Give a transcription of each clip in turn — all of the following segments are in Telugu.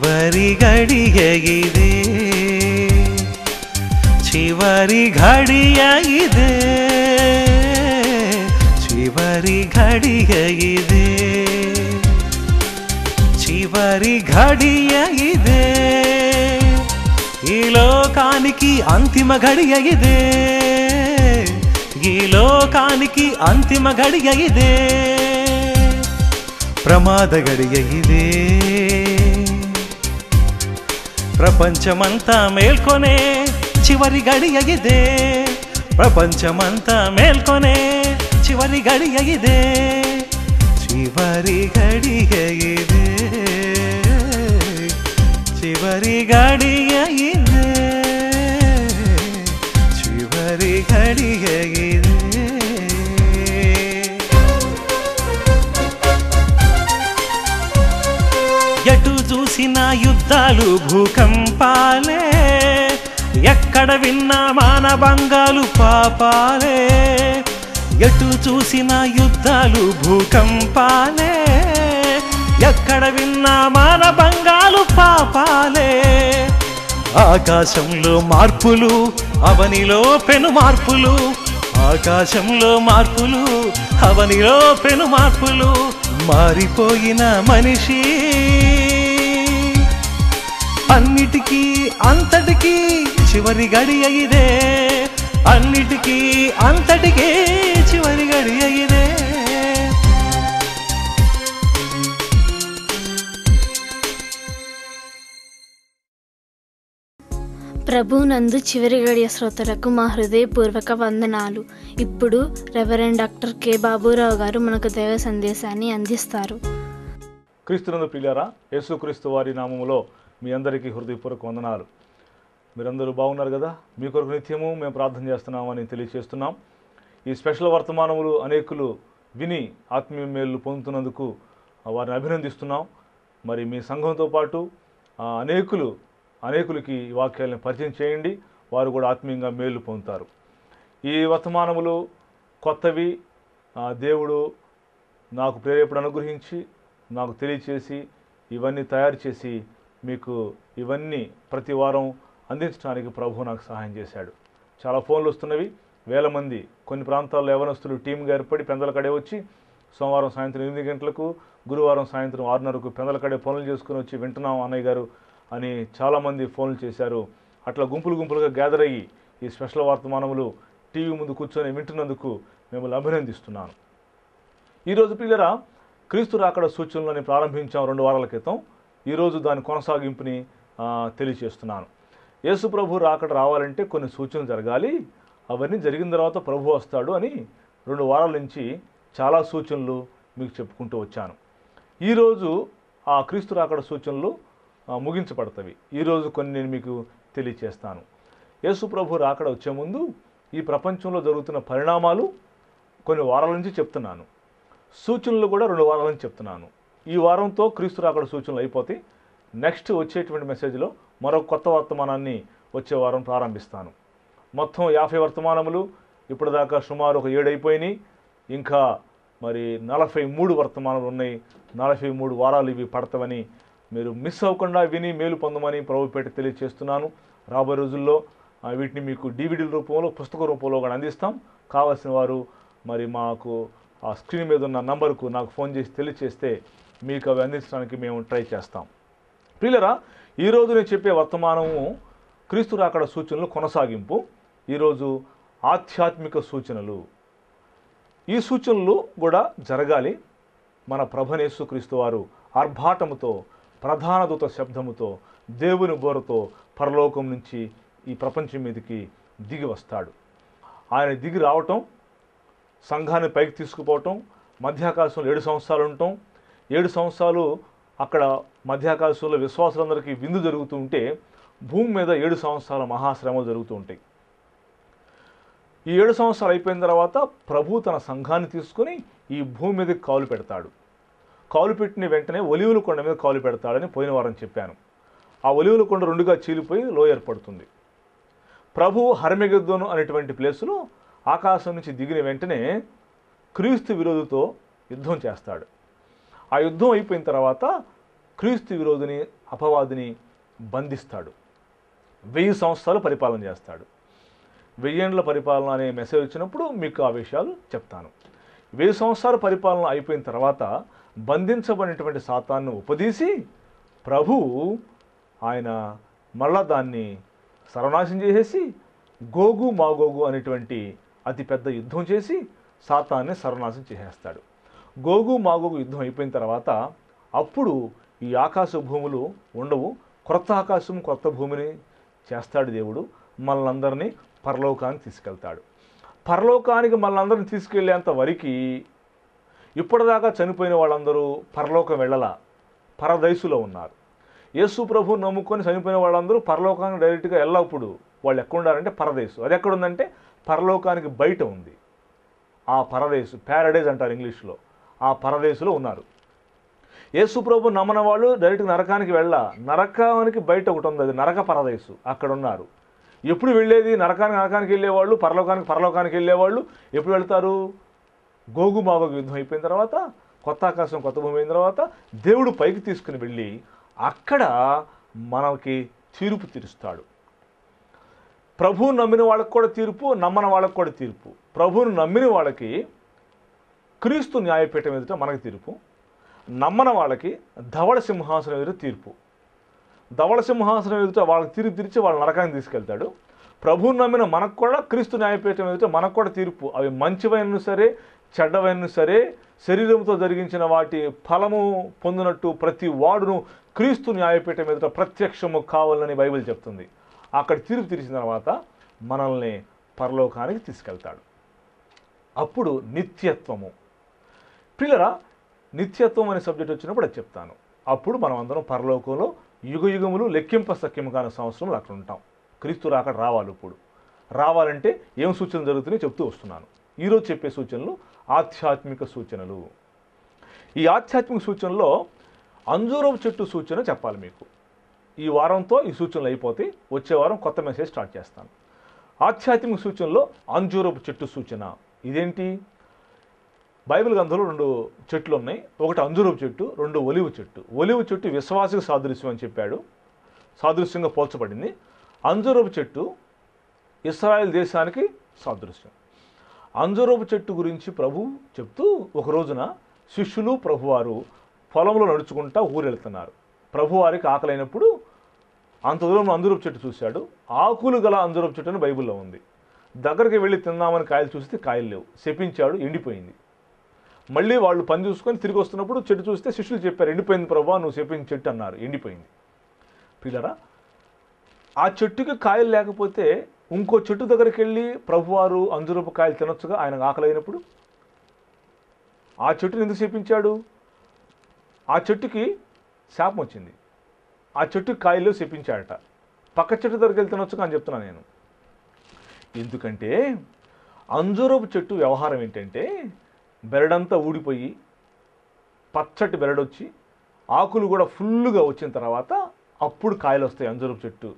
చివరి గడియ ఇదే, చివరి ఘడియ ఇదే, చివరి ఘడియ ఇదే, చివరి ఘడియ ఇదే, ఈ లోకానికి అంతిమ ఘడియ ఇదే, ఈ లోకానికి అంతిమ ఘడియ ఇదే, ప్రమాద ఘడియ ఇదే, ప్రపంచమంతా మేల్కొనే చివరి గడియ ఇదే, ప్రపంచమంతా మేల్కొనే చివరి గడియ ఇదే, చివరి గడియ ఇదే, చివరి గడియ ఇదే, చివరి గడియ ఇదే. ఎటు చూసిన యుద్ధాలు భూకంపాలే, ఎక్కడ విన్నా మానభంగాలు పాపాలే, ఎటు చూసిన యుద్ధాలు భూకంపాలే, ఎక్కడ విన్నా మానభంగాలు పాపాలే, ఆకాశంలో మార్పులు అవనిలో పెను మార్పులు, ఆకాశంలో మార్పులు అవనిలో పెను మార్పులు, మారిపోయిన మనిషి అన్నిటికీ అంతటికీ చివరి గడియ ఇదే, అన్నిటికీ అంతటికీ చివరి గడియ ఇదే. ప్రభునందు చివరి గడియ శ్రోతలకు మా హృదయపూర్వక వందనాలు. ఇప్పుడు రెవరెండ్ డాక్టర్ కె బాబురావు గారు మనకు దైవ సందేశాన్ని అందిస్తారు. క్రీస్తునందు ప్రియులారా, యేసుక్రీస్తు వారి నామములో మీ అందరికీ హృదయపూర్వక వందనాలు. మీరందరూ బాగున్నారు కదా? మీ కొరకు నిత్యము మేము ప్రార్థన చేస్తున్నామని తెలియజేస్తున్నాం. ఈ స్పెషల్ వర్తమానములు అనేకులు విని ఆత్మీయ మేలు పొందుతున్నందుకు వారిని అభినందిస్తున్నాం. మరి మీ సంఘంతో పాటు అనేకులకి ఈ వాక్యాలను పరిచయం చేయండి, వారు కూడా ఆత్మీయంగా మేలు పొందుతారు. ఈ వర్తమానములు కొత్తవి, దేవుడు నాకు ప్రేరేపణ అనుగ్రహించి నాకు తెలియచేసి ఇవన్నీ తయారు చేసి మీకు ఇవన్నీ ప్రతి వారం అందించడానికి ప్రభు నాకు సహాయం చేశాడు. చాలా ఫోన్లు వస్తున్నవి, వేల మంది. కొన్ని ప్రాంతాల్లో యవనస్తులు టీమ్గా ఏర్పడి పెందలకడే వచ్చి సోమవారం సాయంత్రం 8 గంటలకు, గురువారం సాయంత్రం 6:30కు పెందలకడే పనులు చేసుకుని వచ్చి వింటున్నాం అన్నయ్య గారు అని చాలామంది ఫోన్లు చేశారు. అట్లా గుంపులుగా గ్యాదర్ అయ్యి ఈ స్పెషల్ వర్తమానములు టీవీ ముందు కూర్చొని వింటున్నందుకు మిమ్మల్ని అభినందిస్తున్నాను. ఈరోజు పిల్లరా, క్రీస్తు రాకడ సూచనలని ప్రారంభించాం 2 వారాల క్రితం. ఈరోజు దాని కొనసాగింపుని తెలియచేస్తున్నాను. యేసు ప్రభు రాకడ రావాలంటే కొన్ని సూచనలు జరగాలి, అవన్నీ జరిగిన తర్వాత ప్రభు వస్తాడు అని 2 వారాల నుంచి చాలా సూచనలు మీకు చెప్పుకుంటూ వచ్చాను. ఈరోజు ఆ క్రీస్తు రాకడ సూచనలు ముగించబడతవి. ఈరోజు కొన్ని నేను మీకు తెలియచేస్తాను. యేసు ప్రభు రాకడ వచ్చే ముందు ఈ ప్రపంచంలో జరుగుతున్న పరిణామాలు కొన్ని వారాల నుంచి చెప్తున్నాను, సూచనలు కూడా 2 వారాల నుంచి చెప్తున్నాను. ఈ వారంతో క్రీస్తు రాకడ సూచనలు అయిపోతాయి. నెక్స్ట్ వచ్చేటువంటి మెసేజ్లో మరొక కొత్త వర్తమానాన్ని వచ్చే వారం ప్రారంభిస్తాను. మొత్తం 50 వర్తమానములు ఇప్పటిదాకా సుమారు ఒక 7 అయిపోయినాయి. ఇంకా మరి 43 వర్తమానాలు ఉన్నాయి. 43 వారాలు ఇవి పడతామని మీరు మిస్ అవ్వకుండా విని మేలు పొందమని ప్రభుపేట తెలియజేస్తున్నాను. రాబోయే రోజుల్లో వీటిని మీకు DVD రూపంలో, పుస్తక రూపంలో కూడా అందిస్తాం. కావాల్సిన వారు మరి మాకు ఆ స్క్రీన్ మీద ఉన్న నంబర్కు నాకు ఫోన్ చేసి తెలియజేస్తే మీకు అవి అందించడానికి మేము ట్రై చేస్తాం. ప్రియులరా, ఈరోజు నేను చెప్పే వర్తమానము క్రీస్తు రాకడ సూచనలు కొనసాగింపు. ఈరోజు ఆధ్యాత్మిక సూచనలు. ఈ సూచనలు కూడా జరగాలి. మన ప్రభువైన యేసుక్రీస్తు వారు ఆర్భాటముతో, ప్రధాన దూత శబ్దముతో, దేవుని బోరతో పరలోకం నుంచి ఈ ప్రపంచం మీదకి దిగి వస్తాడు. ఆయన దిగి రావటం, సంఘాన్ని పైకి తీసుకుపోవటం, మధ్యాకాశంలో 7 సంవత్సరాలు ఉండటం, 7 సంవత్సరాలు అక్కడ మధ్యాకాశంలో విశ్వాసులందరికీ విందు జరుగుతూ ఉంటే భూమి మీద 7 సంవత్సరాల మహాశ్రమలు జరుగుతూ ఉంటాయి. ఈ 7 సంవత్సరాలు అయిపోయిన తర్వాత ప్రభు తన సంఘాన్ని తీసుకుని ఈ భూమి మీదకి కాలు పెడతాడు. కాలు పెట్టిన వెంటనే ఒలీవల కొండ మీద కాలు పెడతాడని పోయిన వారం చెప్పాను. ఆ ఒలీవల కొండ 2గా చీలిపోయి లోయ ఏర్పడుతుంది. ప్రభువు హర్మెగెద్దోను అనేటువంటి ప్లేసులో ఆకాశం నుంచి దిగిన వెంటనే క్రీస్తు విరోధితో యుద్ధం చేస్తాడు. ఆ యుద్ధం అయిపోయిన తర్వాత క్రీస్తు విరోధిని అపవాదిని బంధిస్తాడు. 1000 సంవత్సరాలు పరిపాలన చేస్తాడు. 1000 ఏండ్ల పరిపాలన అనే మెసేజ్ వచ్చినప్పుడు మీకు ఆ విషయాలు చెప్తాను. 1000 సంవత్సరాల పరిపాలన అయిపోయిన తర్వాత బంధించబడినటువంటి సాతాన్ని ఉపదీసి ప్రభువు ఆయన మళ్ళా దాన్ని సర్వనాశనం చేసేసి గోగు మాగోగు అనేటువంటి అతిపెద్ద యుద్ధం చేసి సాతాన్ని సర్వనాశనం చేసేస్తాడు. గోగు మాగోగు యుద్ధం అయిపోయిన తర్వాత అప్పుడు ఈ ఆకాశ భూములు ఉండవు, క్రొత్త ఆకాశం క్రొత్త భూమిని చేస్తాడు దేవుడు. మనల్ని పరలోకానికి తీసుకెళ్తాడు. పరలోకానికి మనల్ని తీసుకెళ్లేంత వరకు ఇప్పటిదాకా చనిపోయిన వాళ్ళందరూ పరలోకం వెళ్ళలా, పరదైసులో ఉన్నారు. యేసు ప్రభు నమ్ముకొని చనిపోయిన వాళ్ళందరూ పరలోకానికి డైరెక్ట్గా వెళ్ళప్పుడు వాళ్ళు ఎక్కడున్నారంటే పరదేశు. అది ఎక్కడుందంటే పరలోకానికి బయట ఉంది. ఆ పరదేశు, ప్యారడైజ్ అంటారు ఇంగ్లీష్లో, ఆ పరదేశులో ఉన్నారు. యేసు ప్రభు నమ్మన వాళ్ళు డైరెక్ట్గా నరకానికి నరకానికి బయట ఒకటి ఉంది, అది నరక పరదేశు, అక్కడ ఉన్నారు. ఎప్పుడు వెళ్ళేది? నరకానికి వెళ్ళేవాళ్ళు, పరలోకానికి వెళ్ళేవాళ్ళు ఎప్పుడు వెళ్తారు? గోగు మాగోగు యుద్ధం అయిపోయిన తర్వాత, కొత్త ఆకాశం కొత్త భూమి అయిన తర్వాత దేవుడు పైకి తీసుకుని వెళ్ళి అక్కడ మనకి తీర్పు తీరుస్తాడు. ప్రభువును నమ్మిన వాళ్ళకి కూడా తీర్పు, నమ్మని వాళ్ళకి కూడా తీర్పు. ప్రభువును నమ్మిన వాళ్ళకి క్రీస్తు న్యాయపీఠం ఎదుట మనకి తీర్పు, నమ్మన వాళ్ళకి ధవళ సింహాసనం ఎదుట తీర్పు. ధవళ సింహాసనం ఎదుట వాళ్ళకి తీర్పు తీర్చి వాళ్ళ నరకానికి తీసుకెళ్తాడు. ప్రభువును నమ్మిన మనకు కూడా క్రీస్తు న్యాయపీఠం ఎదుట మనకు కూడా తీర్పు. అవి మంచివైన సరే చెడ్డవైన సరే శరీరంతో జరిగించిన వాటి ఫలము పొందినట్టు ప్రతి వాడును క్రీస్తు న్యాయపీఠం ఎదుట ప్రత్యక్షము కావాలని బైబిల్ చెప్తుంది. అక్కడ తీర్పు తీర్చిన తర్వాత మనల్ని పరలోకానికి తీసుకెళ్తాడు. అప్పుడు నిత్యత్వము. పిల్లరా, నిత్యత్వం అనే సబ్జెక్ట్ వచ్చినప్పుడు అది చెప్తాను. అప్పుడు మనం అందరం పరలోకంలో యుగయుగములు లెక్కింప సఖ్యము కాని సంవత్సరములు అక్కడ ఉంటాం. క్రీస్తు రాకడ రావాలి. ఇప్పుడు రావాలంటే ఏం సూచనలు జరుగుతున్నాయో చెప్తూ వస్తున్నాను. ఈరోజు చెప్పే సూచనలు ఆధ్యాత్మిక సూచనలు. ఈ ఆధ్యాత్మిక సూచనలో అంజూరపు చెట్టు సూచన చెప్పాలి మీకు. ఈ వారంతో ఈ సూచనలు అయిపోతే వచ్చే వారం కొత్త మెసేజ్ స్టార్ట్ చేస్తాను. ఆధ్యాత్మిక సూచనలో అంజూరపు చెట్టు సూచన. ఇదేంటి? బైబిల్ గ్రంథంలో 2 చెట్లు ఉన్నాయి. ఒకటి అంజూరపు చెట్టు, 2 ఒలివ చెట్టు. ఒలివ చెట్టు విశ్వాసిక సాదృశ్యం అని చెప్పాడు, సాదృశ్యంగా పోల్చబడింది. అంజూరపు చెట్టు ఇశ్రాయేల్ దేశానికి సాదృశ్యం. అంజూరపు చెట్టు గురించి ప్రభు చెప్తూ ఒక రోజున శిష్యులు ప్రభువారు పొలంలో నడుచుకుంటా ఊరు వెళ్తున్నారు. ప్రభువారికి ఆకలైనప్పుడు అంత దూరం అంజూరపు చెట్టు చూశాడు. ఆకులు గల అంజూరపు చెట్టు అని బైబిల్లో ఉంది. దగ్గరికి వెళ్ళి తిందామని కాయలు చూస్తే కాయలు లేవు, శపించాడు, ఎండిపోయింది. మళ్ళీ వాళ్ళు పని చూసుకొని తిరిగి వస్తున్నప్పుడు చెట్టు చూస్తే శిష్యులు చెప్పారు, ఎండిపోయింది ప్రభా, నువ్వు శపించిన చెట్టు అన్నారు, ఎండిపోయింది. పిల్లరా, ఆ చెట్టుకి కాయలు లేకపోతే ఇంకో చెట్టు దగ్గరికి వెళ్ళి ప్రభువారు అంజూరపు కాయలు తినొచ్చుగా ఆయనకు ఆకలైనప్పుడు. ఆ చెట్టుని ఎందుకు శపించాడు? ఆ చెట్టుకి శాపం వచ్చింది, ఆ చెట్టుకి కాయలు శపించాడట. పక్క చెట్టు దగ్గరికి వెళ్ళి తినొచ్చుగా అని చెప్తున్నాను నేను. ఎందుకంటే అంజూరపు చెట్టు వ్యవహారం ఏంటంటే బెరడంతా ఊడిపోయి పచ్చటి బెరడొచ్చి ఆకులు కూడా ఫుల్లుగా వచ్చిన తర్వాత అప్పుడు కాయలు వస్తాయి. అంజూరపు చెట్టు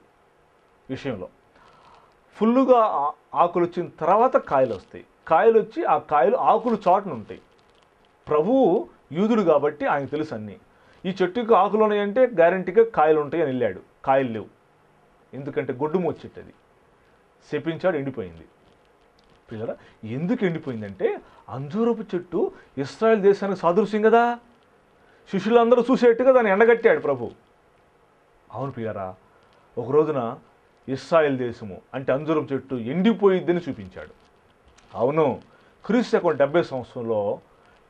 విషయంలో ఫుల్లుగా ఆకులు వచ్చిన తర్వాత కాయలు వస్తాయి. కాయలు వచ్చి ఆ కాయలు ఆకులు చాటున ఉంటాయి. ప్రభువు యూదుడు కాబట్టి ఆయనకు తెలుసు అన్నీ. ఈ చెట్టుకి ఆకులు ఉన్నాయంటే గ్యారంటీగా కాయలు ఉంటాయి అని వెళ్ళాడు. కాయలు లేవు, ఎందుకంటే గొడ్డుము చెట్టు అది. శపించాడు, ఎండిపోయింది. పిల్లరా, ఎందుకు ఎండిపోయిందంటే అంజూరపు చెట్టు ఇశ్రాయేల్ దేశానికి సాదృశ్యం కదా. శిష్యులందరూ చూసేట్టుగా దాన్ని ఎండగట్టాడు ప్రభు. అవును పిల్లరా, ఒక రోజున ఇశ్రాయేల్ దేశము అంటే అంజూరపు చెట్టు ఎండిపోయిద్దని చూపించాడు. అవును, క్రీస్తు 70 సంవత్సరంలో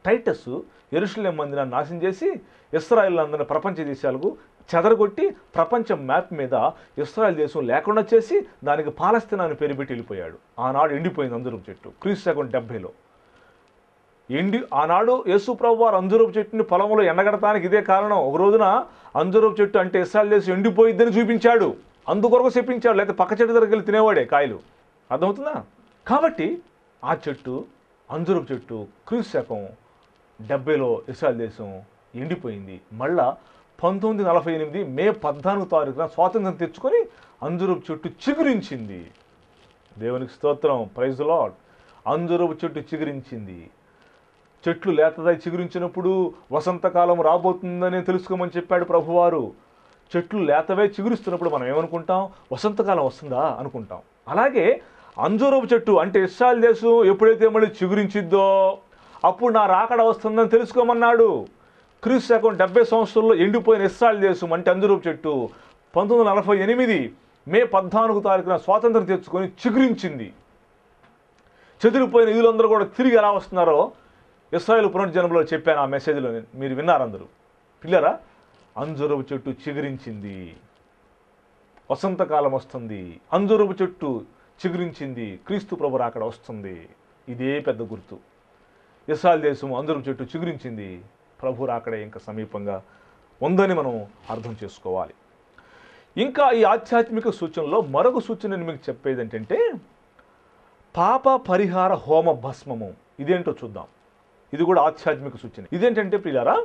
టైటస్ యెరూషలేం మందిరాన్ని నాశనం చేసి ఇశ్రాయేల్ అందరిని ప్రపంచ దేశాలకు చెదరగొట్టి ప్రపంచ మ్యాప్ మీద ఇశ్రాయేల్ దేశం లేకుండా చేసి దానికి పాలస్తీనా అని పేరు పెట్టి వెళ్ళిపోయాడు. ఆనాడు ఎండిపోయింది అంజూరపు చెట్టు క్రీస్తు 70లో. ఆనాడు యేసు ప్రభు వారు అంజూరపు చెట్టుని పొలంలో ఎండగడటానికి ఇదే కారణం. ఒక రోజున అంజూరపు చెట్టు అంటే ఇశ్రాయేల్ దేశం ఎండిపోయిద్దని చూపించాడు, అందుకొరకు చెప్పించాడు. లేకపోతే పక్క చెట్టు దగ్గరికి వెళ్ళి తినేవాడే కాయలు. అర్థమవుతుందా? కాబట్టి ఆ చెట్టు అంజూరపు చెట్టు క్రీస్తు 70లో ఇశ్రాయేల్ దేశం ఎండిపోయింది. మళ్ళా 1948 మే 14వ తారీఖున స్వాతంత్రం తెచ్చుకొని అంజూరపు చెట్టు చిగురించింది. దేవునికి స్తోత్రం, ప్రైజ్ ది లార్డ్. అంజూరపు చెట్టు చిగురించింది. చెట్లు లేతదై చిగురించినప్పుడు వసంతకాలం రాబోతుందని తెలుసుకోమని చెప్పాడు ప్రభువారు. చెట్లు లేతవే చిగురిస్తున్నప్పుడు మనం ఏమనుకుంటాం? వసంతకాలం వస్తుందా అనుకుంటాం. అలాగే అంజూరపు చెట్టు అంటే ఇశ్రాయేలు దేశం ఎప్పుడైతే మళ్ళీ చిగురించిద్దో అప్పుడు నా రాకడ వస్తుందని తెలుసుకోమన్నాడు. క్రీస్తు శకం 70 సంవత్సరంలో ఎండిపోయిన ఇశ్రాయేలు దేశం అంటే అంజూరపు చెట్టు 1948 మే 14 తారీఖున స్వాతంత్రం తెచ్చుకొని చిగురించింది. చెదిరిపోయిన ఇదులందరూ కూడా తిరిగి ఎలా వస్తున్నారో ఇశ్రాయేలు పునర్జన్మలో చెప్పాను. ఆ మెసేజ్లో మీరు విన్నారు అందరూ. పిల్లరా, అంజూరపు చెట్టు చిగురించింది, వసంతకాలం వస్తుంది. అంజూరపు చెట్టు చిగురించింది, క్రీస్తు ప్రభు రాకడ వస్తుంది. ఇదే పెద్ద గుర్తు. ఇశ్రాయేలు దేశం అంజూరపు చెట్టు చిగురించింది, ప్రభు రాకడ ఇంకా సమీపంగా ఉందని మనం అర్థం చేసుకోవాలి. ఇంకా ఈ ఆధ్యాత్మిక సూచనలో మరొక సూచన నేను మీకు చెప్పేది ఏంటంటే పాప పరిహార హోమ భస్మము. ఇదేంటో చూద్దాం. ఇది కూడా ఆధ్యాత్మిక సూచన. ఇదేంటంటే ప్రియులారా,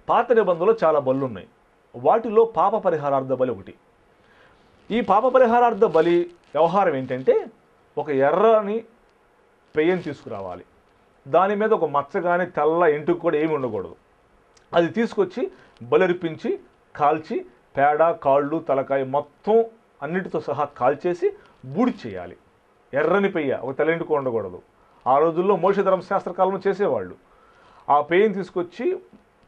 పాత నిబంధనలో చాలా బలులు ఉన్నాయి. వాటిలో పాప పరిహారార్థ బలి ఒకటి. ఈ పాప పరిహారార్థ బలి వ్యవహారం ఏంటంటే ఒక ఎర్రని పెయ్యం తీసుకురావాలి. దాని మీద ఒక మచ్చ కానీ తెల్ల ఎంటుకు కూడా ఏమి ఉండకూడదు. అది తీసుకొచ్చి బలర్పించి కాల్చి పేడ, కాళ్ళు, తలకాయ మొత్తం అన్నిటితో సహా కాల్చేసి బూడి చేయాలి. ఎర్రని పెయ్య, ఒక తెల్లంటుకు ఉండకూడదు. ఆ రోజుల్లో మోషే ధర్మశాస్త్ర చేసేవాళ్ళు. ఆ పెయ్యని తీసుకొచ్చి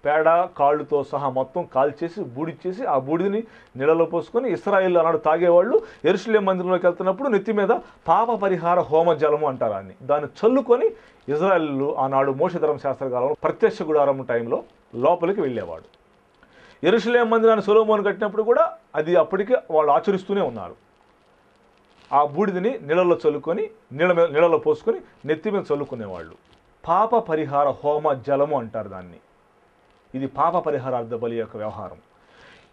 పేడ, కాళ్ళుతో సహా మొత్తం కాల్చేసి బూడిచ్చేసి ఆ బూడిదని నీళ్ళలో పోసుకొని ఇశ్రాయేలు అన్నాడు తాగేవాళ్ళు. యెరూషలేము మందిరంలోకి వెళ్తున్నప్పుడు నెత్తి మీద పాప పరిహార హోమ జలము అంటారు దాన్ని చల్లుకొని ఇశ్రాయేలు ఆనాడు మోషే ధర్మశాస్త్ర కాలంలో ప్రత్యక్ష గుడారం టైంలో లోపలికి వెళ్ళేవాడు. యెరూషలేము మందిరాన్ని సొలొమోను కట్టినప్పుడు కూడా అది అప్పటికే వాళ్ళు ఆచరిస్తూనే ఉన్నారు. ఆ బూడిదని నీళ్ళలో చల్లుకొని నీళ్ళలో పోసుకొని నెత్తి మీద చల్లుకునేవాళ్ళు. పాప పరిహార హోమ జలము అంటారు దాన్ని. ఇది పాప పరిహారార్థ బలి యొక్క వ్యవహారం.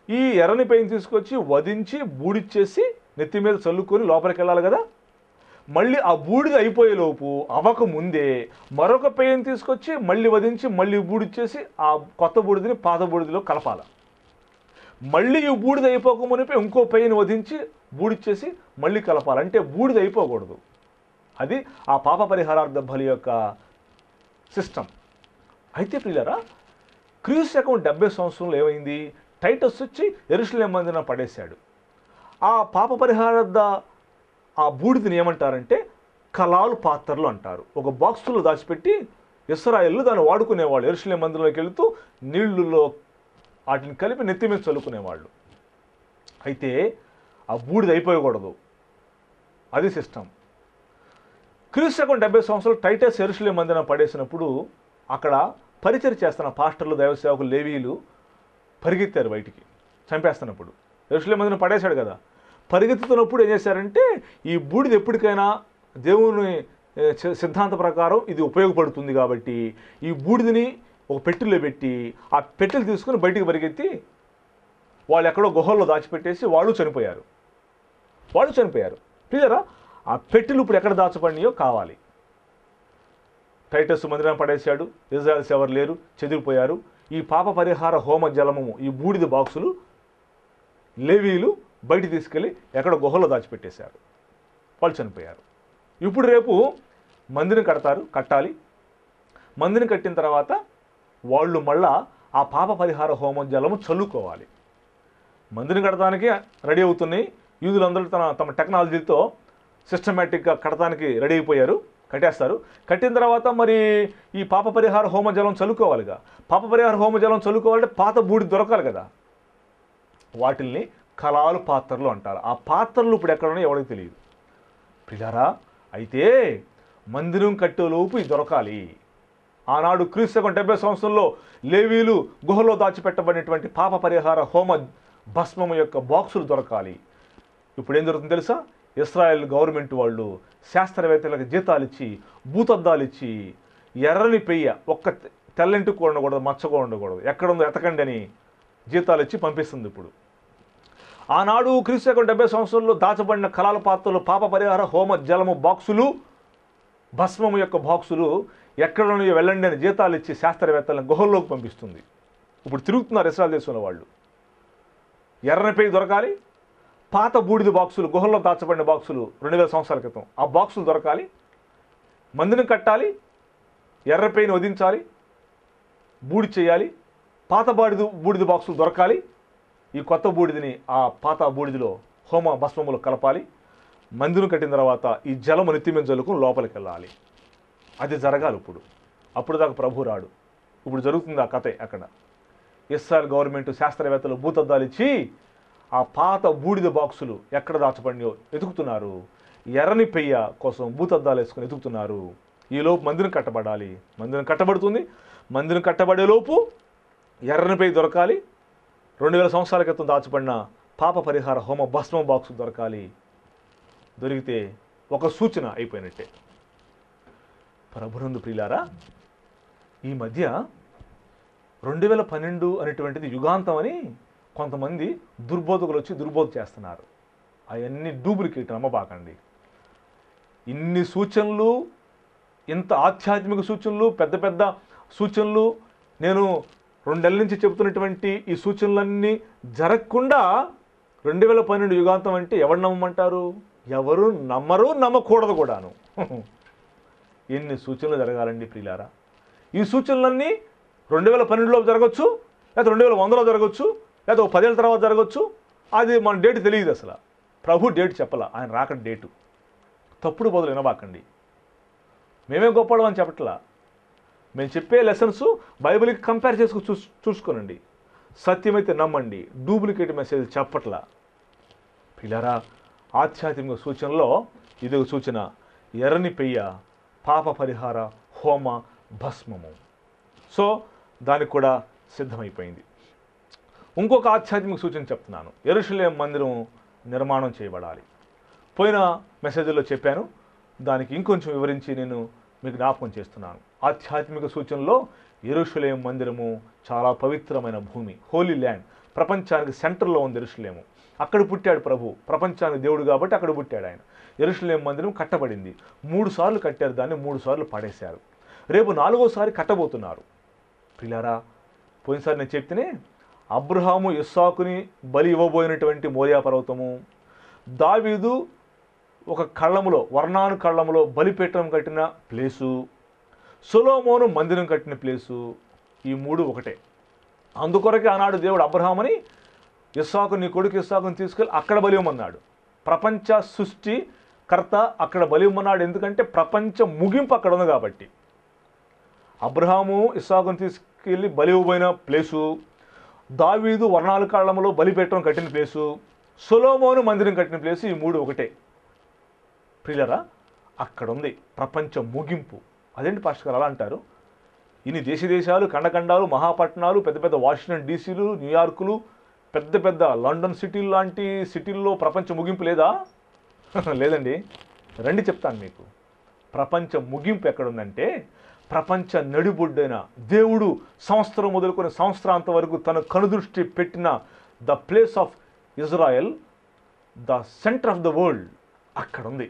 ఈ ఎర్రని పెయిన్ తీసుకొచ్చి వధించి బూడిచ్చేసి నెత్తి మీద చల్లుకొని లోపలికి వెళ్ళాలి కదా. మళ్ళీ ఆ బూడిద అయిపోయేలోపు అవక ముందే మరొక పెయిన్ తీసుకొచ్చి మళ్ళీ వధించి మళ్ళీ బూడిచ్చేసి ఆ కొత్త బూడిదని పాత బూడిదలో కలపాలి. మళ్ళీ ఈ బూడిద అయిపోకమునిపై ఇంకో పెయిన్ వధించి బూడిచ్చేసి మళ్ళీ కలపాలి. అంటే బూడిద అయిపోకూడదు. అది ఆ పాప పరిహారార్థ బలి యొక్క సిస్టమ్. అయితే ప్రియులారా, క్రీస్తు శకం 70 సంవత్సరంలో ఏమైంది? టైటస్ వచ్చి యెరూషలేము మందిరం పడేశాడు. ఆ పాప పరిహారార్థ ఆ బూడిదని ఏమంటారంటే కలాలు పాత్రలు అంటారు. ఒక బాక్సులో దాచిపెట్టి ఇశ్రాయేలు దాన్ని వాడుకునేవాళ్ళు. యెరూషలేము మందిరంలోకి వెళుతూ నీళ్లలో వాటిని కలిపి నెత్తి మీద చల్లుకునేవాళ్ళు. అయితే ఆ బూడిద అయిపోయకూడదు. అది సిస్టమ్. క్రీస్తు శకం 70 సంవత్సరాలు టైటస్ యెరూషలేము మందిరం పడేసినప్పుడు అక్కడ పరిచర్య చేస్తున్న పాస్టర్లు, దైవ సేవకులు, లేవీలు పరిగెత్తారు బయటికి చంపేస్తున్నప్పుడు. యెరూషలేము మందిరం పడేశాడు కదా. పరిగెత్తుతున్నప్పుడు ఏం చేశారంటే ఈ బూడిద ఎప్పటికైనా దేవుని సిద్ధాంత ప్రకారం ఇది ఉపయోగపడుతుంది కాబట్టి ఈ బూడిదని ఒక పెట్టెలో పెట్టి ఆ పెట్టెలు తీసుకుని బయటికి పరిగెత్తి వాళ్ళు ఎక్కడో గుహల్లో దాచిపెట్టేసి వాళ్ళు చనిపోయారు. ప్రియరా, ఆ పెట్టెలు ఇప్పుడు ఎక్కడ దాచబడినాయో కావాలి. టైటస్ మందిరం పడేశాడు. ఇజ్రాయెల్స్ ఎవరు లేరు, చెదిరిపోయారు. ఈ పాప పరిహార హోమ జలము, ఈ బూడిద బాక్సులు లేవీలు బయట తీసుకెళ్ళి ఎక్కడ గుహల్లో దాచిపెట్టేశారు. వాళ్ళు చనిపోయారు. ఇప్పుడు రేపు మందిరం కట్టాలి. మందిరం కట్టిన తర్వాత వాళ్ళు మళ్ళా ఆ పాప పరిహార హోమ జలము చల్లుకోవాలి. మందిరం కట్టడానికి రెడీ అవుతున్నాయి. యూదులందరూ తమ టెక్నాలజీతో సిస్టమేటిక్గా కట్టడానికి రెడీ అయిపోయారు. కట్టేస్తారు. కట్టిన తర్వాత మరి ఈ పాప పరిహార హోమ జలం చల్లుకోవాలిగా. పాప పరిహార హోమ జలం చల్లుకోవాలంటే పాత బూడి దొరకాలి కదా. వాటిల్ని కలాలు పాత్రలు అంటారు. ఆ పాత్రలు ఇప్పుడు ఎక్కడ ఉన్నాయో ఎవరికి తెలియదు. ప్రియారా, అయితే మందిరం కట్టేలోపు ఇది దొరకాలి. ఆనాడు క్రీస్తు శకం 70 సంవత్సరంలో లేవీలు గుహలో దాచిపెట్టబడినటువంటి పాప పరిహార హోమ భస్మము యొక్క బాక్సులు దొరకాలి. ఇప్పుడు ఏం జరుగుతుంది తెలుసా? ఇశ్రాయేల్ గవర్నమెంట్ వాళ్ళు శాస్త్రవేత్తలకు జీతాలు ఇచ్చి భూతద్దాలు ఇచ్చి ఎర్రని పెయ్య ఒక్క తెల్లంటికి కూడా ఉండకూడదు, మచ్చ కూడా ఉండకూడదు, ఎక్కడుందో ఎతకండి అని జీతాలు ఇచ్చి పంపిస్తుంది. ఇప్పుడు ఆనాడు క్రీస్తు శకం 70 సంవత్సరంలో దాచబడిన కలాల పాత్రలు, పాప పరిహార హోమ జలము బాక్సులు, భస్మము యొక్క బాక్సులు ఎక్కడ వెళ్ళండి అని జీతాలు ఇచ్చి శాస్త్రవేత్తలను గుహల్లోకి పంపిస్తుంది. ఇప్పుడు తిరుగుతున్నారు ఇశ్రాయేల్ దేశంలో వాళ్ళు. ఎర్రని పెయ్యి దొరకాలి, పాత బూడిద బాక్సులు, గుహల్లో దాచబడిన బాక్సులు 2000 సంవత్సరాల క్రితం ఆ బాక్సులు దొరకాలి. మందిరం కట్టాలి, ఎర్ర పెయ్యిని వధించాలి, బూడి చేయాలి, పాత బూడిద బాక్సులు దొరకాలి. ఈ కొత్త బూడిదని ఆ పాత బూడిదిలో హోమ భస్మములు కలపాలి. మందిరం కట్టిన తర్వాత ఈ జలము నెత్తి మీద జల్లుకుని లోపలికి వెళ్ళాలి. అది జరగాలి. అప్పుడు దాకా ప్రభు రాడు. ఇప్పుడు జరుగుతుంది ఆ కథే. అక్కడ ఇస్రాయల్ గవర్నమెంట్ శాస్త్రవేత్తలు భూతద్దాలు ఇచ్చి ఆ పాత బూడిద బాక్సులు ఎక్కడ దాచబడినో వెతుకుతున్నారు. ఎర్రని పెయ్య కోసం భూతద్దాలు వేసుకుని వెతుకుతున్నారు. ఈలోపు మందిరం కట్టబడాలి. మందిరం కట్టబడుతుంది. మందిరం కట్టబడేలోపు ఎర్రని పెయ్య దొరకాలి. 2000 సంవత్సరాల క్రితం దాచబడిన పాప పరిహార హోమ భస్మ బాక్సు దొరకాలి. దొరికితే ఒక సూచన అయిపోయినట్టే. ప్రభునందు ప్రియులారా, ఈ మధ్య 2012 అనేటువంటిది యుగాంతం అని కొంతమంది దుర్బోధకులు వచ్చి దుర్బోధ చేస్తున్నారు. అవన్నీ డూప్లికేట్, నమ్మబాకండి. ఇన్ని సూచనలు, ఇంత ఆధ్యాత్మిక సూచనలు, పెద్ద పెద్ద సూచనలు, నేను 2 నెలల నుంచి చెబుతున్నటువంటి ఈ సూచనలన్నీ జరగకుండా 2012 యుగాంతం అంటే ఎవరు నమ్మమంటారు? ఎవరు నమ్మరు, నమ్మకూడదు కూడాను. ఎన్ని సూచనలు జరగాలండి ప్రియులారా. ఈ సూచనలన్నీ 2012లో జరగచ్చు, లేదా 2100లో జరగచ్చు, లేదా 10 ఏళ్ళ తర్వాత జరగచ్చు. అది మన డేట్ తెలియదు అసలు. ప్రభు డేట్ చెప్పాల, ఆయన రాకడ డేటు. తప్పుడు బదులు వినబాకండి. మేమే గొప్పవాళ్ళం అని చెప్పట్లా. మేము చెప్పే లెసన్స్ బైబిల్కి కంపేర్ చేసుకుని చూసుకోనండి. సత్యమైతే నమ్మండి. డూప్లికేట్ మెసేజ్ చెప్పట్లా. పిల్లరా, ఆధ్యాత్మిక సూచనలో ఇది ఒక సూచన. ఎర్రని పెయ్య, పాప పరిహార హోమ భస్మము. సో దానికి కూడా సిద్ధమైపోయింది. ఇంకొక ఆధ్యాత్మిక సూచన చెప్తున్నాను. యెరూషలేము మందిరం నిర్మాణం చేయబడాలి. పోయిన మెసేజ్లో చెప్పాను. దానికి ఇంకొంచెం వివరించి నేను మీకు జ్ఞాపకం చేస్తున్నాను. ఆధ్యాత్మిక సూచనలో యెరూషలేము మందిరము చాలా పవిత్రమైన భూమి, హోలీ ల్యాండ్. ప్రపంచానికి సెంటర్లో ఉంది యెరూషలేము. అక్కడ పుట్టాడు ప్రభు. ప్రపంచానికి దేవుడు కాబట్టి అక్కడ పుట్టాడు ఆయన. యెరూషలేము మందిరం కట్టబడింది. 3 సార్లు కట్టారు దాన్ని, 3 సార్లు పడేశారు. రేపు 4వసారి కట్టబోతున్నారు. పిల్లారా, పోయినసారి నేను చెప్తేనే అబ్రహాము ఇస్సాకుని బలి ఇవ్వబోయినటువంటి మోరియా పర్వతము, దావీదు ఒక కళ్ళములో, వర్ణాను కళ్ళములో బలిపీఠం కట్టిన ప్లేసు, సొలొమోను మందిరం కట్టిన ప్లేసు, ఈ 3 ఒకటే. అందుకొరకే ఆనాడు దేవుడు అబ్రహాముని, ఇస్సాకు నీ కొడుకు ఇస్సాకుని తీసుకెళ్ళి అక్కడ బలి ఇవ్వమన్నాడు. ప్రపంచ సృష్టి కర్త అక్కడ బలి ఇవ్వమన్నాడు. ఎందుకంటే ప్రపంచ ముగింపు అక్కడ ఉంది కాబట్టి. అబ్రహాము ఇస్సాకుని తీసుకెళ్ళి బలి ఇవ్వబోయిన ప్లేసు, దావీదు వర్ణాల కాలంలో బలిపీఠం కట్టిన ప్లేసు, సొలొమోను మందిరం కట్టిన ప్లేసు, ఈ 3 ఒకటే. ప్రియులరా, అక్కడ ఉంది ప్రపంచ ముగింపు. అదేంటి పాస్టర్ గారు అలా అంటారు? ఇన్ని దేశాలు, ఖండఖండాలు, మహాపట్నాలు, పెద్ద పెద్ద వాషింగ్టన్ డీసీలు, న్యూయార్కులు, పెద్ద పెద్ద లండన్ సిటీలు లాంటి సిటీల్లో ప్రపంచ ముగింపు లేదా? లేదండి. రండి చెప్తాను మీకు. ప్రపంచ ముగింపు ఎక్కడుందంటే, ప్రపంచ నడిబొడ్డైన దేవుడు సంవత్సరం మొదలుకొని సంవత్సరాంత వరకు తన కనుదృష్టి పెట్టిన the place of Israel, the centre of the world, అక్కడ ఉంది.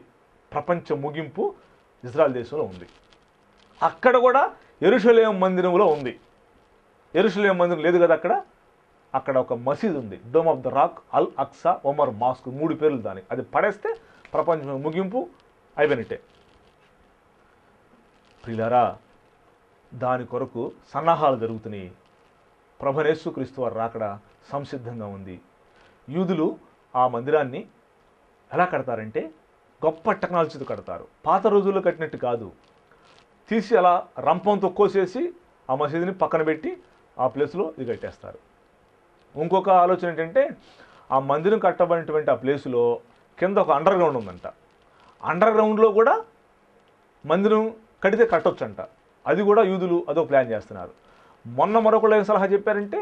ప్రపంచ ముగింపు ఇజ్రాయెల్ దేశంలో ఉంది. అక్కడ కూడా యెరూషలేము మందిరంలో ఉంది. యెరూషలేము మందిరం లేదు కదా అక్కడ. అక్కడ ఒక మసీద్ ఉంది, Dome of the Rock, Al Aqsa, Omar mosque, 3 పేర్లు దానికి. అది పడేస్తే ప్రపంచ ముగింపు అయిపోయినట్టే. ప్రియులారా, దాని కొరకు సన్నాహాలు జరుగుతున్నాయి. ప్రభువైన యేసుక్రీస్తు వారు రాకడ సంసిద్ధంగా ఉంది. యూదులు ఆ మందిరాన్ని ఎలా కడతారంటే గొప్ప టెక్నాలజీతో కడతారు. పాత రోజుల్లో కట్టినట్టు కాదు. తీసి అలా రంపంతో కోసేసి ఆ మసీదుని పక్కన పెట్టి ఆ ప్లేస్లో ఇది కట్టేస్తారు. ఇంకొక ఆలోచన ఏంటంటే, ఆ మందిరం కట్టబడినటువంటి ఆ ప్లేసులో కింద ఒక అండర్ గ్రౌండ్ ఉందంట. అండర్ గ్రౌండ్లో కూడా మందిరం కడితే కట్టొచ్చంట. అది కూడా యూదులు అదో ప్లాన్ చేస్తున్నారు. మొన్న మరొకళ్ళు ఏం సలహా చెప్పారంటే,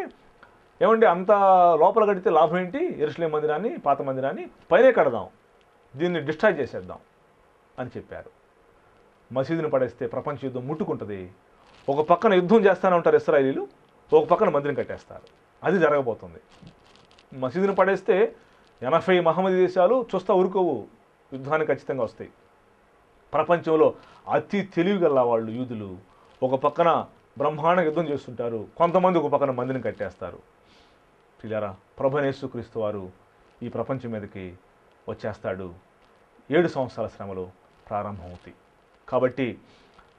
ఏమండి అంత లోపల కడితే లాభం ఏంటి, యెరూషలేము మందిరాన్ని, పాత మందిరాన్ని పైనే కడదాం, దీన్ని డిస్ట్రాయ్ చేసేద్దాం అని చెప్పారు. మసీదుని పడేస్తే ప్రపంచ యుద్ధం ముట్టుకుంటుంది. ఒక పక్కన యుద్ధం చేస్తూనే ఉంటారు ఇశ్రాయేలీలు, ఒక పక్కన మందిరం కట్టేస్తారు. అది జరగబోతుంది. మసీదుని పడేస్తే 80 మహమ్మదీ దేశాలు చూస్తా ఊరుకోవు, యుద్ధానికి ఖచ్చితంగా వస్తాయి. ప్రపంచంలో అతి తెలివిగల వాళ్ళు యూదులు ఒక పక్కన బ్రహ్మాండ యుద్ధం చేస్తుంటారు, కొంతమంది ఒక పక్కన మందిరం కట్టేస్తారు. పిల్లారా, ప్రభువైన యేసుక్రీస్తు వారు ఈ ప్రపంచం మీదకి వచ్చేస్తాడు. 7 సంవత్సరాల శ్రమలు ప్రారంభమవుతాయి. కాబట్టి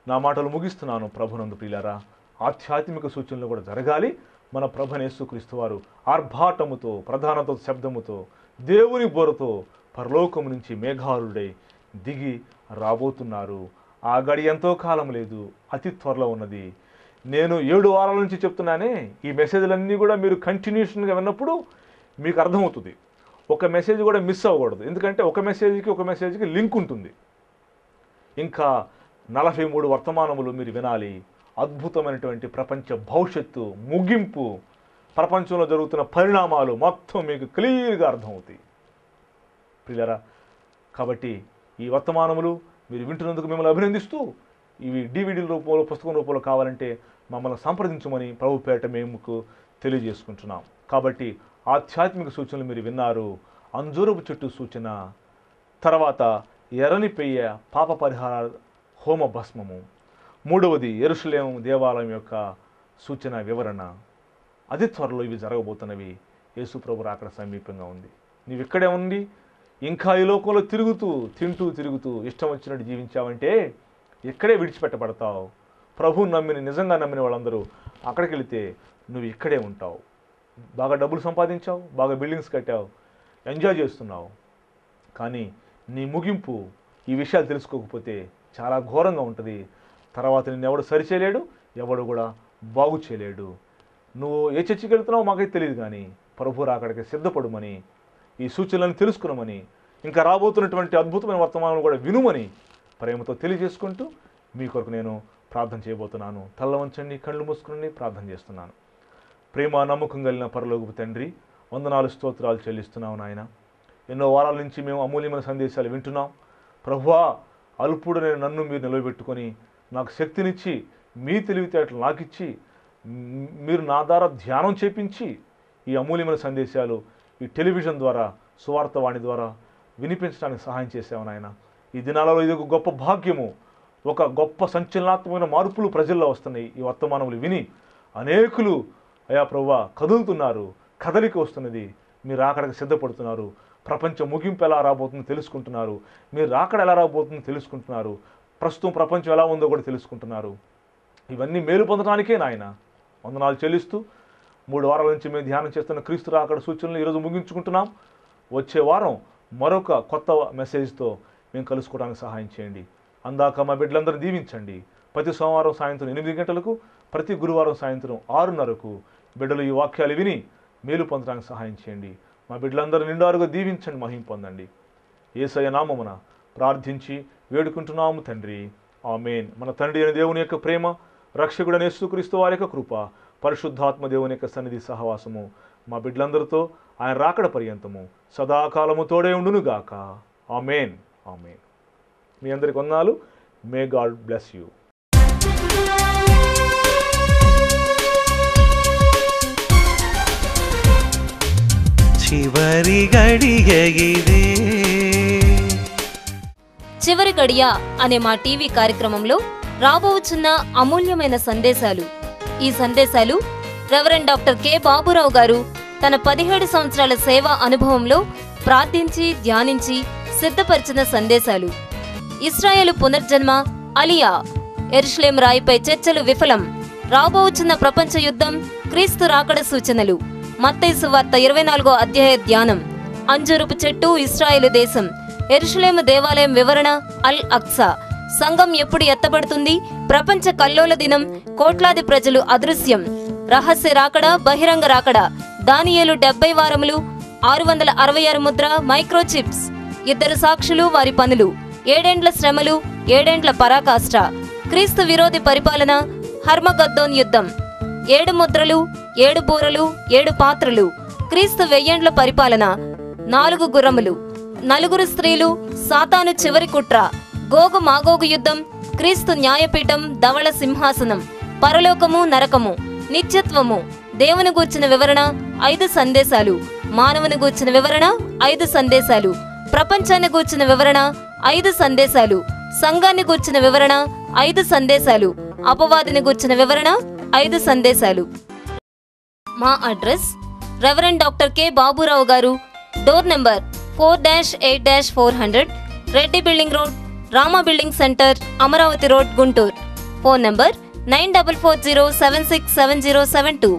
నా మాటలు ముగిస్తున్నాను. ప్రభునందు ప్రియులారా, ఆధ్యాత్మిక సూచనలు కూడా జరగాలి. మన ప్రభువైన యేసుక్రీస్తు వారు ఆర్భాటముతో ప్రధానతో శబ్దముతో దేవుని బోరతో పరలోకము నుంచి మేఘారుడై దిగి రాబోతున్నారు. ఆ గడి ఎంతో కాలం లేదు, అతి త్వరలో ఉన్నది. నేను 7 వారాల నుంచి చెప్తున్నానే, ఈ మెసేజ్లన్నీ కూడా మీరు కంటిన్యూషన్గా విన్నప్పుడు మీకు అర్థమవుతుంది. ఒక మెసేజ్ కూడా మిస్ అవ్వకూడదు, ఎందుకంటే ఒక మెసేజ్కి లింక్ ఉంటుంది. ఇంకా 43 వర్తమానములు మీరు వినాలి. అద్భుతమైనటువంటి ప్రపంచ భవిష్యత్తు, ముగింపు, ప్రపంచంలో జరుగుతున్న పరిణామాలు మొత్తం మీకు క్లియర్గా అర్థమవుతాయి ప్రియులారా. కాబట్టి ఈ వర్తమానములు మీరు వింటున్నందుకు మిమ్మల్ని అభినందిస్తూ, ఇవి DVD రూపంలో, పుస్తకం రూపంలో కావాలంటే మమ్మల్ని సంప్రదించమని ప్రభు పేరిట మేము తెలియజేసుకుంటున్నాం. కాబట్టి ఆధ్యాత్మిక సూచనలు మీరు విన్నారు. అంజూరపు చెట్టు సూచన, తర్వాత ఎర్రని పెయ్య పాప పరిహార హోమ భస్మము, 3వది యెరూషలేము దేవాలయం యొక్క సూచన వివరణ. అతి త్వరలో ఇవి జరగబోతున్నవి. యేసు ప్రభు రాకడ సమీపంగా ఉంది. నీవు ఇక్కడే ఉండి ఇంకా ఈ లోకంలో తిరుగుతూ తిరుగుతూ ఇష్టం వచ్చినట్టు జీవించావంటే ఇక్కడే విడిచిపెట్టబడతావు. ప్రభువు నిజంగా నమ్మిన వాళ్ళందరూ అక్కడికి వెళితే నువ్వు ఇక్కడే ఉంటావు. బాగా డబ్బులు సంపాదించావు, బాగా బిల్డింగ్స్ కట్టావు, ఎంజాయ్ చేస్తున్నావు. కానీ నీ ముగింపు ఈ విషయాలు తెలుసుకోకపోతే చాలా ఘోరంగా ఉంటుంది. తర్వాత నిన్ను ఎవడు సరిచేయలేడు, ఎవడు కూడా బాగు చేయలేడు. నువ్వు ఏ చర్చికి వెళ్తున్నావో మాకైతే తెలియదు, కానీ ప్రభు రాకడికి సిద్ధపడమని, ఈ సూచనలను తెలుసుకున్నామని, ఇంకా రాబోతున్నటువంటి అద్భుతమైన వర్తమానం కూడా వినుమని ప్రేమతో తెలియజేసుకుంటూ మీ కొరకు నేను ప్రార్థన చేయబోతున్నాను. తల్ల వంచండి, కళ్ళు మూసుకుని ప్రార్థన చేస్తున్నాను. ప్రేమ నమ్మకం కలిగిన పరలోకపు తండ్రి, వందనాలు స్తోత్రాలు చెల్లిస్తున్నావు నాయన. ఎన్నో వారాల నుంచి మేము అమూల్యమైన సందేశాలు వింటున్నాం. ప్రభువా, అల్పుడైన నన్ను మీరు నిలవబెట్టుకొని నాకు శక్తినిచ్చి, మీ తెలివితేటలు నాకు ఇచ్చి, మీరు నా ద్వారా ధ్యానం చేపించి ఈ అమూల్యమైన సందేశాలు ఈ టెలివిజన్ ద్వారా, సువార్తవాణి ద్వారా వినిపించడానికి సహాయం చేసావు నాయన. ఈ దినాలలో ఇది ఒక గొప్ప భాగ్యము. ఒక గొప్ప సంచలనాత్మకమైన మార్పులు ప్రజల్లో వస్తున్నాయి. ఈ వర్తమానములు విని అనేకులు అయా ప్రభువా కదులుతున్నారు, కదలిక వస్తున్నది. మీరు రాకడకు సిద్ధపడుతున్నారు. ప్రపంచ ముగింపు ఎలా రాబోతుందో తెలుసుకుంటున్నారు. మీరు రాకడ ఎలా రాబోతుందో తెలుసుకుంటున్నారు. ప్రస్తుతం ప్రపంచం ఎలా ఉందో కూడా తెలుసుకుంటున్నారు. ఇవన్నీ మేలు పొందడానికే నాయన వందనాలు చెల్లిస్తూ 3 వారాల నుంచి మేము ధ్యానం చేస్తున్న క్రీస్తు రాకడ సూచనలు ఈరోజు ముగించుకుంటున్నాం. వచ్చే వారం మరొక కొత్త మెసేజ్తో మేము కలుసుకోవడానికి సహాయం చేయండి. అందాక మా బిడ్డలందరూ దీవించండి. ప్రతి సోమవారం సాయంత్రం 8 గంటలకు, ప్రతి గురువారం సాయంత్రం 6:30కు బిడ్డలు ఈ వాక్యాలు విని మేలు పొందడానికి సహాయం చేయండి. మా బిడ్డలందరూ నిండారుగా దీవించండి, మహిమ పొందండి. యేసయ్య నామమున ప్రార్థించి వేడుకుంటున్నాము తండ్రి, ఆమేన్. మన తండ్రి అయిన దేవుని యొక్క ప్రేమ, రక్షకుడైన యేసుక్రీస్తు వారి యొక్క కృప, పరిశుద్ధాత్మ దేవుని యొక్క సన్నిధి సహవాసము మా బిడ్డలందరితో ఆయన రాకడ పర్యంతము సదాకాలము తోడే ఉండునుగాక. ఆమేన్, ఆమేన్. మీ అందరికి వందనాలు. May God bless you. చివరి గడియగిదే. చివరి గడియ అనే మా టీవీ కార్యక్రమంలో రాబోచున్న అమూల్యమైన సందేశాలు. ఈ సందేశాలు రెవరెండ్ డాక్టర్ కె బాబురావు గారు తన 17 సంవత్సరాల సేవా అనుభవంలో ప్రార్థించి ధ్యానించి సిద్ధపరిచిన సందేశాలు. ఇశ్రాయేలు పునర్జన్మ, అలియా, యెరూషలేము రాయిపై చర్చలు విఫలం, రాబోచున్న ప్రపంచ యుద్ధం, క్రీస్తు రాకడ సూచనలు, మత్తయి సువార్త 24వ అధ్యాయ ధ్యానం, అంజూరపు చెట్టు, ఇశ్రాయేలు దేశం, యెరూషలేము దేవాలయం వివరణ, అల్ అక్సా, సంఘం ఎప్పుడు ఎత్తబడుతుంది, ప్రపంచ కల్లోల దినం, కోట్లాది ప్రజలు అదృశ్యం, రహస్య రాకడ, బహిరంగ రాకడ, దానియేలు 70 వారములు, 666 ముద్ర, మైక్రోచిప్స్, 2 సాక్షులు వారి పనులు, 7 ఏండ్ల శ్రమలు, 7 ఏండ్ల పరాకాష్ట, క్రీస్తు విరోధి పరిపాలన, హర్మగద్దోన్ యుద్ధం, 7 ముద్రలు, 7 బూరలు, 7 పాత్రలు, క్రీస్తు 1000 ఏండ్ల పరిపాలన, 4 గుర్రములు, 4 స్త్రీలు, సాతాను చివరి కుట్ర, గోగు మాగోగు యుద్ధం, క్రీస్తు న్యాయపీఠం, ధవళ సింహాసనం, పరలోకము నరకము, నిత్యత్వము, దేవుని గూర్చిన వివరణ 5 సందేశాలు, మానవుని గూర్చిన వివరణ 5 సందేశాలు, ప్రపంచాన్ని గూర్చిన వివరణ 5 సందేశాలు, సంఘాన్ని గూర్చిన వివరణ 5 సందేశాలు, అపవాదిని గూర్చిన వివరణ 5 సందేశాలు. మా address reverend doctor K Baburao గారు, door number 4-8-400, Reddy building road, Rama building centre, Amaravati road, Guntur. Phone number 9440767072.